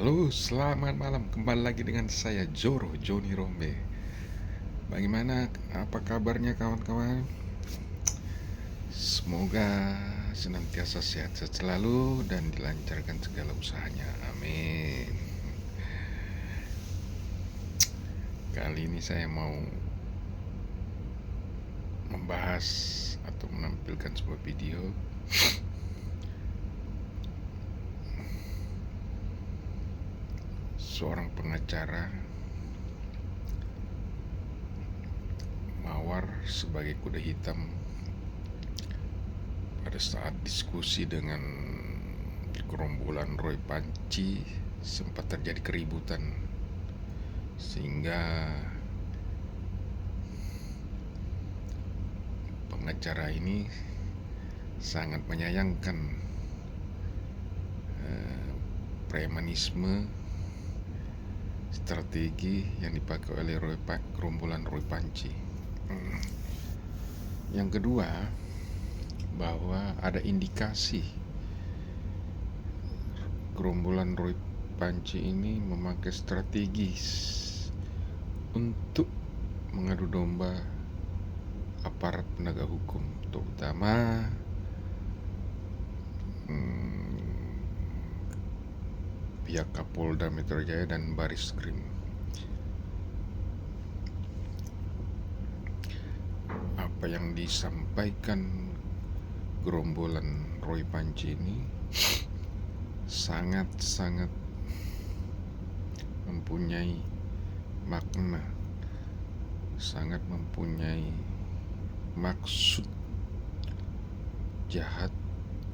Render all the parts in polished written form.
Halo, selamat malam. Kembali lagi dengan saya Joni Rombe. Bagaimana, apa kabarnya kawan-kawan? Semoga senantiasa sehat-sehat selalu dan dilancarkan segala usahanya. Amin. Kali ini saya mau membahas atau menampilkan sebuah video seorang pengacara mawar sebagai kuda hitam pada saat diskusi dengan gerombolan Roy Panci. Sempat terjadi keributan sehingga pengacara ini sangat menyayangkan premanisme strategi yang dipakai oleh gerombolan Roy Panci. Yang kedua, bahwa ada indikasi gerombolan Roy Panci ini memakai strategis untuk mengadu domba aparat penegak hukum, terutama pihak Kapolda Metro Jaya dan Baris Krim. Apa yang disampaikan gerombolan Roy Panci ini sangat-sangat mempunyai makna, sangat mempunyai maksud jahat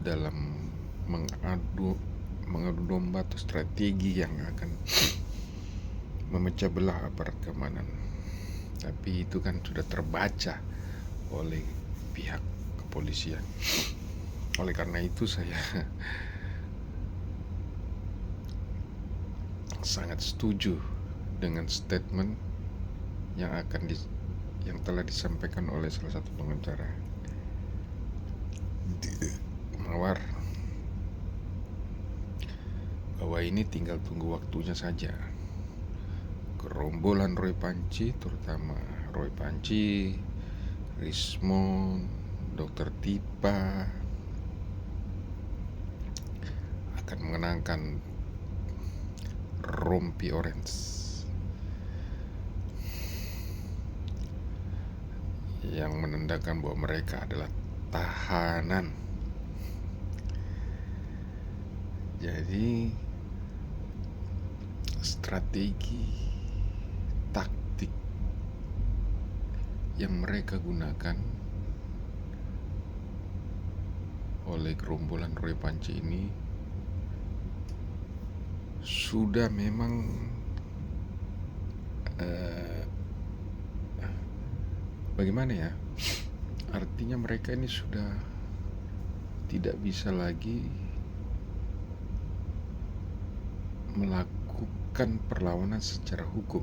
dalam mengadu domba atau strategi yang akan memecah belah aparat keamanan. Tapi itu kan sudah terbaca oleh pihak kepolisian. Oleh karena itu saya sangat setuju dengan statement yang telah disampaikan oleh salah satu pengacara mawar, bahwa ini tinggal tunggu waktunya saja. Gerombolan Roy Panci, terutama Roy Panci, Rismon, Dr. Tipa akan mengenangkan rompi orange yang menandakan bahwa mereka adalah tahanan. Jadi strategi taktik yang mereka gunakan oleh gerombolan Roy Panci ini sudah memang bagaimana ya, artinya mereka ini sudah tidak bisa lagi melakukan perlawanan secara hukum,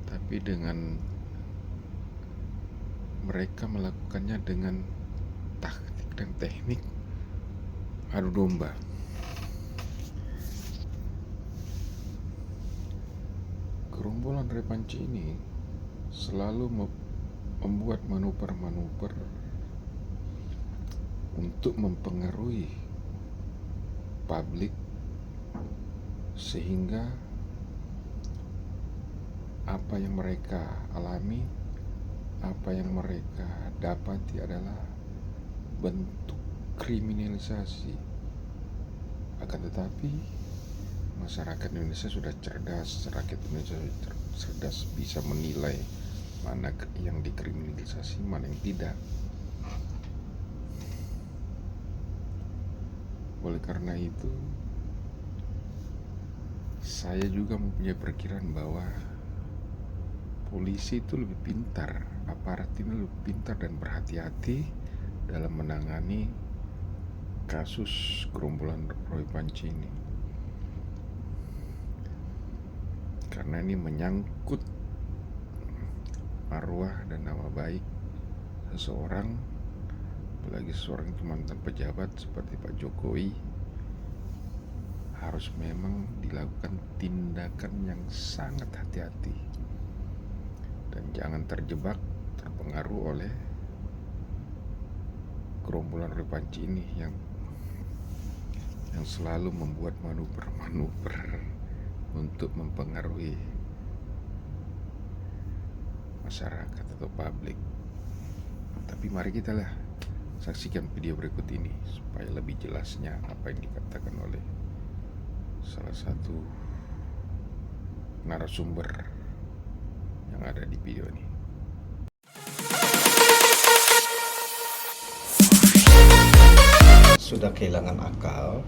tapi dengan mereka melakukannya dengan taktik dan teknik adu domba. Gerombolan Roy Panci ini selalu membuat manuver-manuver untuk mempengaruhi publik, sehingga apa yang mereka alami, apa yang mereka dapati adalah bentuk kriminalisasi. Akan tetapi masyarakat Indonesia sudah cerdas, rakyat Indonesia sudah cerdas, bisa menilai mana yang dikriminalisasi, mana yang tidak. Oleh karena itu, saya juga mempunyai perkiraan bahwa polisi itu lebih pintar, aparat ini lebih pintar dan berhati-hati dalam menangani kasus gerombolan Roy Panci ini, karena ini menyangkut marwah dan nama baik seseorang, apalagi seseorang itu mantan pejabat seperti Pak Jokowi. harus memang dilakukan tindakan yang sangat hati-hati dan jangan terpengaruh oleh gerombolan Roy Panci ini yang selalu membuat manuver-manuver untuk mempengaruhi masyarakat atau publik. Tapi mari kita saksikan video berikut ini supaya lebih jelasnya apa yang dikatakan oleh salah satu narasumber yang ada di video ini. Sudah kehilangan akal,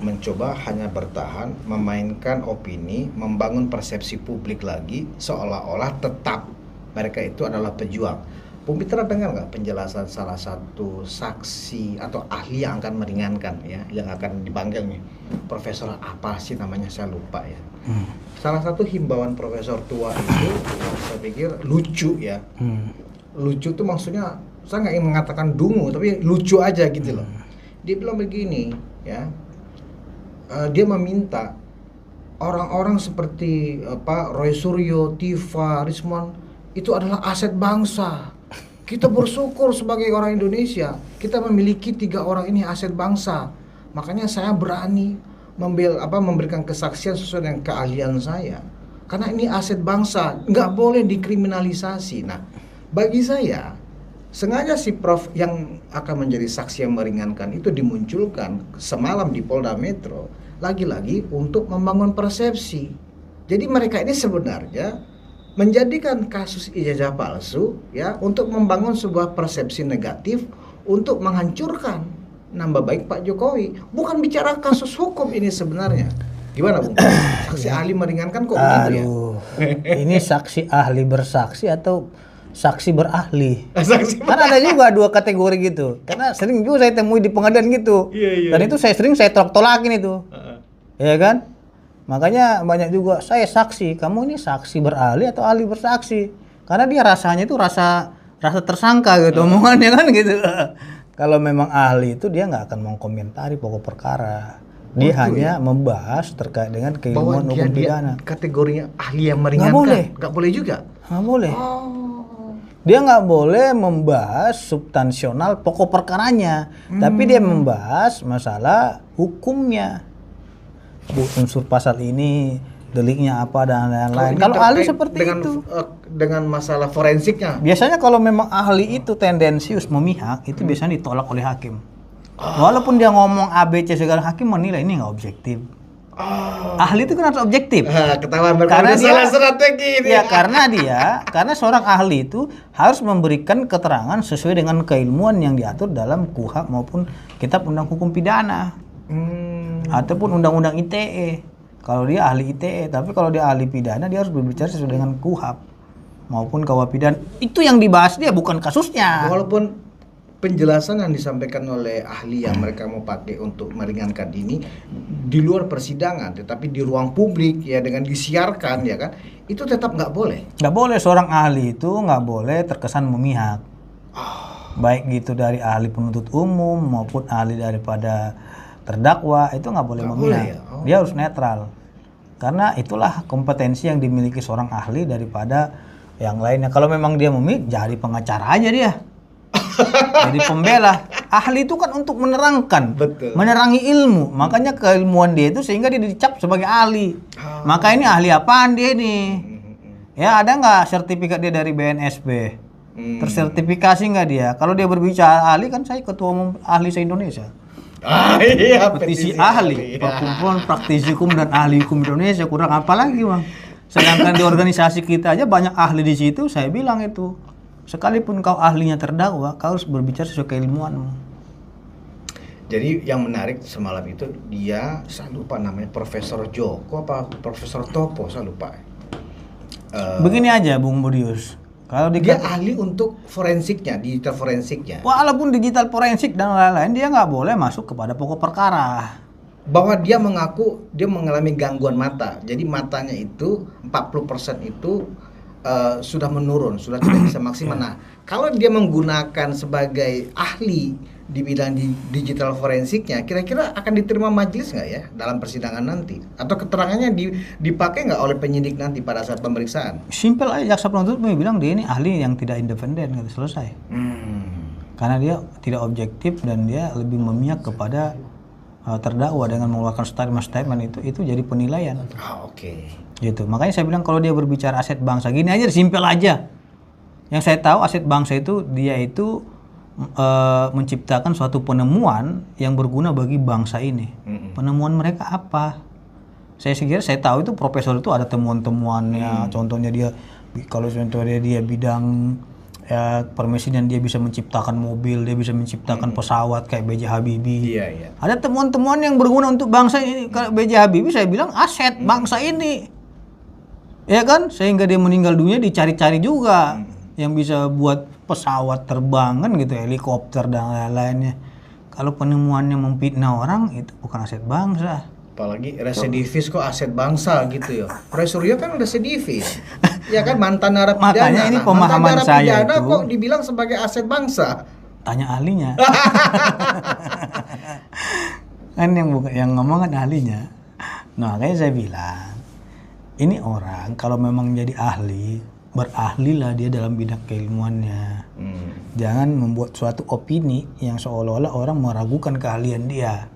mencoba hanya bertahan, memainkan opini, membangun persepsi publik lagi, seolah-olah tetap mereka itu adalah pejuang. Bung Pitra dengar nggak penjelasan salah satu saksi atau ahli yang akan meringankan ya, yang akan dipanggil nih, Profesor apa sih namanya, saya lupa ya. Salah satu himbauan Profesor tua itu, saya pikir lucu ya. Lucu tuh maksudnya, saya nggak ingin mengatakan dungu, tapi lucu aja gitu loh. Dia bilang begini ya, dia meminta orang-orang seperti Roy Suryo, Tifa, Rismon itu adalah aset bangsa. Kita bersyukur sebagai orang Indonesia, kita memiliki 3 orang ini aset bangsa. Makanya saya berani memberikan kesaksian sesuai dengan keahlian saya. Karena ini aset bangsa, nggak boleh dikriminalisasi. Nah, bagi saya, sengaja si Prof yang akan menjadi saksi yang meringankan itu dimunculkan semalam di Polda Metro, lagi-lagi untuk membangun persepsi. Jadi mereka ini sebenarnya menjadikan kasus ijazah palsu ya untuk membangun sebuah persepsi negatif untuk menghancurkan nama baik Pak Jokowi. Bukan bicara kasus hukum ini sebenarnya. Gimana Bung? Saksi ahli meringankan kok begitu ya? Ini saksi ahli bersaksi atau saksi berahli? Karena ada juga 2 kategori gitu. Karena sering juga saya temui di pengadilan gitu. Dan itu saya tolak-tolakin itu. Ya kan? Makanya banyak juga, saya saksi, kamu ini saksi berahli atau ahli bersaksi? Karena dia rasanya itu rasa tersangka gitu, omongannya kan gitu. Kalau memang ahli itu dia nggak akan mengkomentari pokok perkara. Dia hanya membahas terkait dengan keilmuan hukum pidana. Kategorinya ahli yang meringankan. Nggak boleh juga? Nggak boleh. Dia nggak boleh membahas substansional pokok perkaranya, tapi dia membahas masalah hukumnya. Unsur pasal ini, deliknya apa dan lain-lain. Kalau ahli seperti itu dengan masalah forensiknya. Biasanya kalau memang ahli itu tendensius memihak, itu biasanya ditolak oleh hakim. Walaupun dia ngomong ABC segala, hakim menilai ini nggak objektif. Ahli itu kan harus objektif. Ketahuan karena dia salah strategi ini. Ya karena seorang ahli itu harus memberikan keterangan sesuai dengan keilmuan yang diatur dalam KUHP maupun Kitab Undang Hukum Pidana. Ataupun Undang-Undang ITE. Kalau dia ahli ITE, tapi kalau dia ahli pidana dia harus berbicara sesuai dengan KUHP maupun KUHP pidana. Itu yang dibahas dia, bukan kasusnya. Walaupun penjelasan yang disampaikan oleh ahli yang mereka mau pakai untuk meringankan ini di luar persidangan, tetapi di ruang publik ya dengan disiarkan ya kan, itu tetap nggak boleh. Nggak boleh, seorang ahli itu nggak boleh terkesan memihak. Baik gitu dari ahli penuntut umum maupun ahli daripada terdakwa, itu nggak boleh memihak. Ya? Dia harus netral. Karena itulah kompetensi yang dimiliki seorang ahli daripada yang lainnya. Kalau memang dia memihak, jadi pengacara aja dia. Jadi pembela. Ahli itu kan untuk menerangkan, menerangi ilmu. Makanya keilmuan dia itu sehingga dia dicap sebagai ahli. Maka ini ahli apaan dia ini? Ya ada nggak sertifikat dia dari BNSB? Tersertifikasi nggak dia? Kalau dia berbicara ahli, kan saya ketua umum ahli se-Indonesia. Iya, petisi ahli, perkumpulan praktisi hukum dan ahli hukum Indonesia, kurang apa lagi bang? Sedangkan di organisasi kita aja banyak ahli di situ. Saya bilang itu, sekalipun kau ahlinya terdakwa, kau harus berbicara sesuai keilmuanmu. Jadi yang menarik semalam itu dia, saya lupa namanya, Profesor Joko apa Profesor Topo, saya lupa. Begini aja Bung Budius. Kalau dia ahli untuk forensiknya, digital forensiknya. Walaupun digital forensik dan lain-lain, dia nggak boleh masuk kepada pokok perkara. Bahwa dia mengaku dia mengalami gangguan mata. Jadi matanya itu 40% itu sudah menurun, sudah tidak bisa maksimal. Nah, kalau dia menggunakan sebagai ahli di bidang digital forensiknya, kira-kira akan diterima majelis nggak ya dalam persidangan nanti? Atau keterangannya dipakai nggak oleh penyidik nanti pada saat pemeriksaan? Simpel aja, jaksa penuntut bilang dia ini ahli yang tidak independen, gitu, selesai. Karena dia tidak objektif dan dia lebih memihak kepada terdakwa dengan mengeluarkan statement itu jadi penilaian. Oke. Gitu. Makanya saya bilang kalau dia berbicara aset bangsa, gini aja, simpel aja. Yang saya tahu aset bangsa itu dia itu menciptakan suatu penemuan yang berguna bagi bangsa ini. Penemuan mereka apa? Saya tahu itu profesor itu ada temuan-temuannya. Contohnya dia bidang permesinan, dia bisa menciptakan mobil, dia bisa menciptakan pesawat kayak B.J. Habibie. Iya. Ada temuan-temuan yang berguna untuk bangsa ini. Kalau B.J. Habibie saya bilang aset bangsa ini. Ya kan? Sehingga dia meninggal dunia dicari-cari juga. Yang bisa buat pesawat terbang kan gitu, helikopter dan lain-lainnya. Kalau penemuannya memfitnah orang, itu bukan aset bangsa. Apalagi residivis kok aset bangsa gitu ya. Roy Suryo kan residivis. Ya kan, mantan narapidana. Makanya ini pemahaman saya itu kok dibilang sebagai aset bangsa. Tanya ahlinya. Kan yang ngomong kan ahlinya. Nah, makanya saya bilang ini orang kalau memang jadi ahli, berahlilah dia dalam bidang keilmuannya. Jangan membuat suatu opini yang seolah-olah orang meragukan keahlian dia.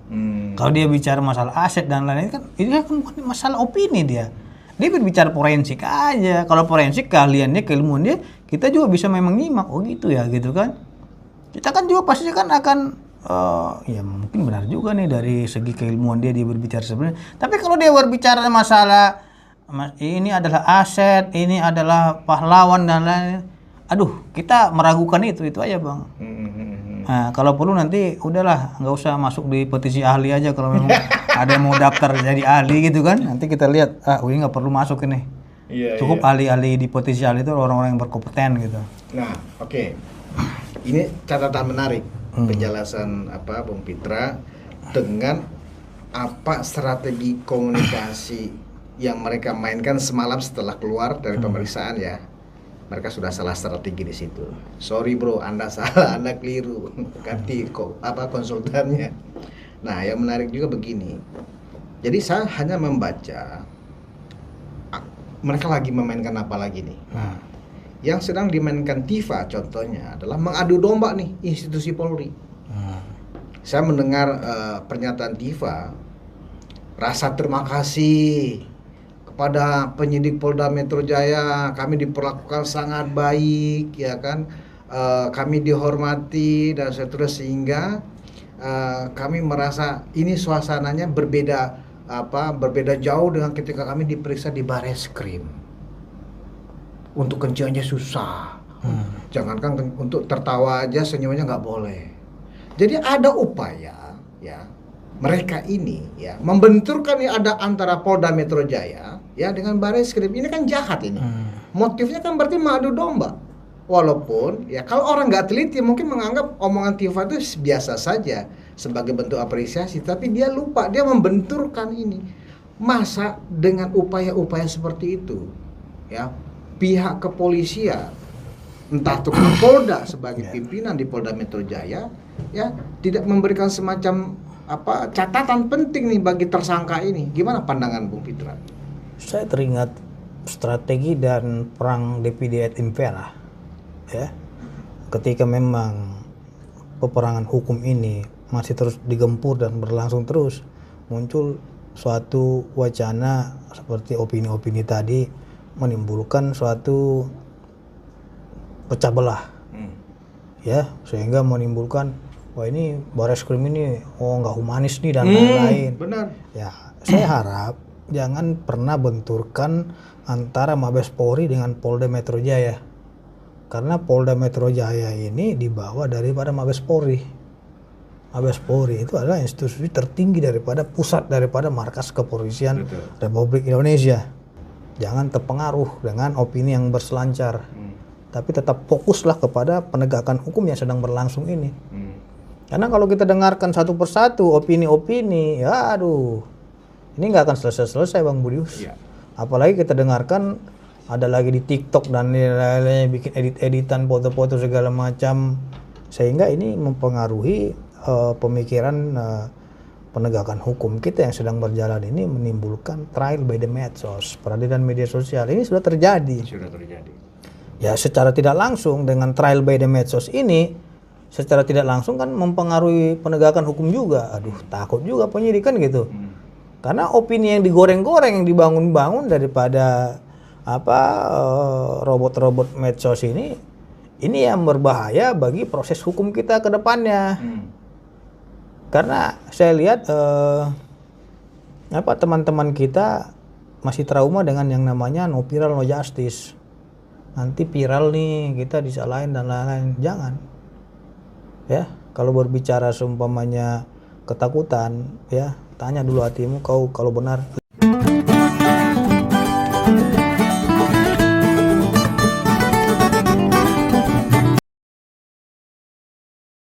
Kalau dia bicara masalah aset dan lain-lain kan ini kan masalah opini dia. Dia berbicara forensik aja. Kalau forensik keahliannya, keilmuannya, kita juga bisa memang nyimak. Oh gitu ya, gitu kan. Kita kan juga pasti kan akan ya mungkin benar juga nih dari segi keilmuan dia berbicara sebenarnya. Tapi kalau dia berbicara masalah ini adalah aset, ini adalah pahlawan dan lain-lain, aduh, kita meragukan itu aja bang. Nah, kalau perlu nanti udahlah, nggak usah masuk di petisi ahli aja kalau memang ada yang mau daftar jadi ahli gitu kan. Nanti kita lihat, ini nggak perlu masuk ini. Cukup ahli-ahli di petisi ahli itu orang-orang yang berkompeten gitu. Nah, oke. Ini catatan menarik penjelasan Bung Pitra dengan apa strategi komunikasi yang mereka mainkan semalam setelah keluar dari pemeriksaan ya. Mereka sudah salah strategi di situ. Sorry bro, Anda salah, Anda keliru. Ganti konsultannya. Nah, yang menarik juga begini. Jadi saya hanya membaca mereka lagi memainkan apa lagi nih. Nah, yang sedang dimainkan Tifa contohnya adalah mengadu domba nih institusi Polri. Saya mendengar pernyataan Tifa, rasa terima kasih kepada penyidik Polda Metro Jaya, kami diperlakukan sangat baik, ya kan, kami dihormati dan seterusnya, sehingga kami merasa ini suasananya berbeda jauh dengan ketika kami diperiksa di Bareskrim. Untuk kencing aja susah, jangankan untuk tertawa aja senyumnya nggak boleh. Jadi ada upaya ya mereka ini ya membenturkan nih ada antara Polda Metro Jaya ya dengan Bareskrim. Ini kan jahat ini. Motifnya kan berarti mengadu domba. Walaupun ya kalau orang nggak teliti mungkin menganggap omongan Tifa itu biasa saja sebagai bentuk apresiasi, tapi dia lupa, dia membenturkan ini. Masa dengan upaya-upaya seperti itu ya pihak kepolisian, entah itu Polda sebagai pimpinan di Polda Metro Jaya ya tidak memberikan semacam catatan penting nih bagi tersangka ini. Gimana pandangan Bung Pitra? Saya teringat strategi dan perang DPD et Impera ya. Ketika memang peperangan hukum ini masih terus digempur dan berlangsung terus, muncul suatu wacana seperti opini-opini tadi menimbulkan suatu pecah belah ya, sehingga menimbulkan wah ini Bareskrim ini nggak humanis nih dan lain-lain. Benar. Ya, saya harap jangan pernah benturkan antara Mabes Polri dengan Polda Metro Jaya, karena Polda Metro Jaya ini dibawa daripada Mabes Polri. Mabes Polri itu adalah institusi tertinggi daripada pusat, daripada markas kepolisian Republik Indonesia. Jangan terpengaruh dengan opini yang berselancar, tapi tetap fokuslah kepada penegakan hukum yang sedang berlangsung ini. Karena kalau kita dengarkan satu persatu opini-opini, ya aduh, ini nggak akan selesai-selesai Bang Budius. Apalagi kita dengarkan ada lagi di TikTok dan lain-lain bikin edit-editan, foto-foto segala macam, sehingga ini mempengaruhi pemikiran penegakan hukum kita yang sedang berjalan ini menimbulkan trial by the medsos, peradilan media sosial. Ini sudah terjadi. Ya, secara tidak langsung dengan trial by the medsos ini, secara tidak langsung kan mempengaruhi penegakan hukum juga. Aduh, takut juga penyidik kan gitu. Karena opini yang digoreng-goreng, yang dibangun-bangun daripada robot-robot medsos ini yang berbahaya bagi proses hukum kita ke depannya. Karena saya lihat teman-teman kita masih trauma dengan yang namanya no viral no justice. Nanti viral nih, kita disalahin dan lain-lain. Jangan. Ya, kalau berbicara seumpamanya ketakutan, ya, tanya dulu hatimu, kau kalau benar